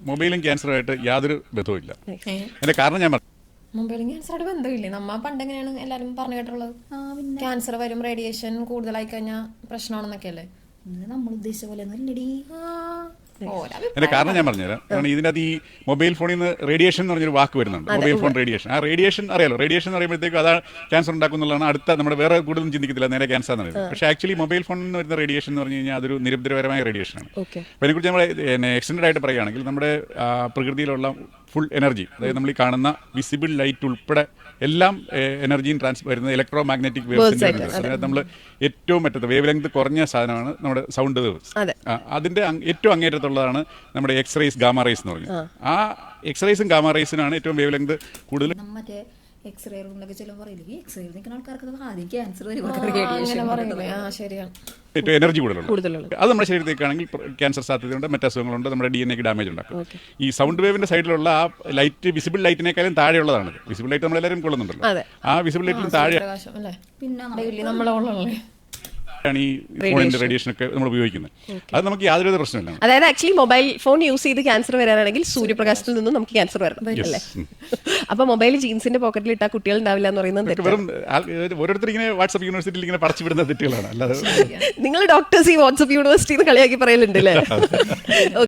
മൊബൈലും ക്യാൻസറുമായിട്ട് യാതൊരു ബന്ധവുമില്ല. അതിന്റെ കാരണം ഞാൻ പറഞ്ഞു, മൊബൈലും ക്യാൻസറായിട്ട് ബന്ധമില്ലേ? നമ്മ പണ്ടെങ്ങനെയാണ് എല്ലാരും പറഞ്ഞു കേട്ടുള്ളത്, ക്യാൻസർ വരും, റേഡിയേഷൻ കൂടുതലായി കഴിഞ്ഞാൽ പ്രശ്നമാണെന്നൊക്കെ അല്ലേ. നമ്മൾ ഉദ്ദേശിച്ച പോലെ അതിന്റെ കാരണം ഞാൻ പറഞ്ഞുതരാം. കാരണം ഇതിനകത്ത് ഈ മൊബൈൽ ഫോണിൽ നിന്ന് റേഡിയേഷൻ എന്ന് പറഞ്ഞൊരു വാക്ക് വരുന്നുണ്ട്. Mobile phone radiation. ആ റേഡിയേഷൻ അറിയാലോ, റേഡിയേഷൻ എന്ന് പറയുമ്പോഴത്തേക്കും അതാ ക്യാൻസർ ഉണ്ടാക്കുന്നുള്ളതാണ്. അടുത്ത നമ്മുടെ വേറെ കൂടുതലും ചിന്തിക്കത്തില്ല, നേരെ ക്യാൻസർ എന്ന് പറയുന്നത്. പക്ഷേ ആക്ച്വലി മൊബൈൽ ഫോണിൽ നിന്ന് വരുന്ന റേഡിയേഷൻ എന്ന് പറഞ്ഞു കഴിഞ്ഞാൽ അതൊരു നിരന്തരപരമായ റേഡിയേഷനാണ്. അപ്പോൾ അതിനെക്കുറിച്ച് നമ്മൾ എക്സ്റ്റൻഡ് ആയിട്ട് പറയുകയാണെങ്കിൽ നമ്മുടെ പ്രകൃതിയിലുള്ള ഫുൾ എനർജി, അതായത് നമ്മൾ ഈ കാണുന്ന വിസിബിൾ ലൈറ്റ് ഉൾപ്പെടെ എല്ലാം എനർജിയും വരുന്നത് ഇലക്ട്രോ മാഗ്നറ്റിക് വേവ്സിന്റെ അതിനകത്ത് നമ്മൾ ഏറ്റവും മറ്റത്ത് വേവ് ലെങ്ത് കുറഞ്ഞ സാധനമാണ് നമ്മുടെ സൗണ്ട് വേവ്സ്. അതിന്റെ ഏറ്റവും അങ്ങേറ്റത്തുള്ളതാണ് നമ്മുടെ എക്സ്റേസ് ഗാമ റേസ് എന്ന് പറയുന്നത്. ആ എക്സ്റേസും ഗാമ റേസിനാണ് ഏറ്റവും വേവ് ലെങ്ത് കൂടുതൽ. മറ്റേ എക്സ്റേ റൂമിലൊക്കെ ചില പറയില്ലേ, എക്സ്റേ നിൽക്കുന്ന ആൾക്കാർക്ക് ആദ്യം ക്യാൻസർ ഏറ്റവും എനർജി കൂടുതലുള്ളത് അത് നമ്മുടെ ശരീരത്തേക്കാണെങ്കിൽ ക്യാൻസർ സാധ്യതയുണ്ട്, മറ്റ് അസുഖങ്ങളുണ്ട്, നമ്മുടെ DNA ഡാമേജ് ഉണ്ടാക്കും. ഈ സൗണ്ട് വേവിന്റെ സൈഡിലുള്ള ആ ലൈറ്റ് വിസിബിൾ ലൈറ്റിനേക്കാളും താഴെയുള്ളതാണ്. വിസിബിൾ ലൈറ്റ് നമ്മളെല്ലാവരും കൊള്ളുന്നുണ്ടല്ലോ, ആ വിസിബിൾ ലൈറ്റിലും താഴെ പിന്നെ ആണ് ഈ ഫോണിന്റെ റേഡിയേഷൻ ഒക്കെ നമ്മൾ ഉപയോഗിക്കുന്നത്. അത് നമുക്ക് യാതൊരു പ്രശ്നമില്ല. അതായത് ആക്ച്വലി മൊബൈൽ ഫോൺ യൂസ് ചെയ്ത് ക്യാൻസർ വരാനാണെങ്കിൽ സൂര്യപ്രകാശത്തിൽ നിന്നും നമുക്ക് ക്യാൻസർ വരണം അല്ലേ? അപ്പൊ മൊബൈൽ ജീൻസിന്റെ പോക്കറ്റിൽ ഇട്ടാൽ കുട്ടികൾ ഉണ്ടാവില്ല എന്ന് പറയുന്നത് വെറും ഓരോരുത്തർ ഇങ്ങനെ വാട്സ്ആപ്പ് യൂണിവേഴ്സിറ്റിയിൽ ഇങ്ങനെ പറിച്ചുവിടുന്ന തെറ്റുകളാണ്. അല്ലാതെ നിങ്ങൾ ഡോക്ടേഴ്സ് ഈ വാട്സ്ആപ്പ് യൂണിവേഴ്സിറ്റി കളിയാക്കി പറയലുണ്ട് അല്ലേ?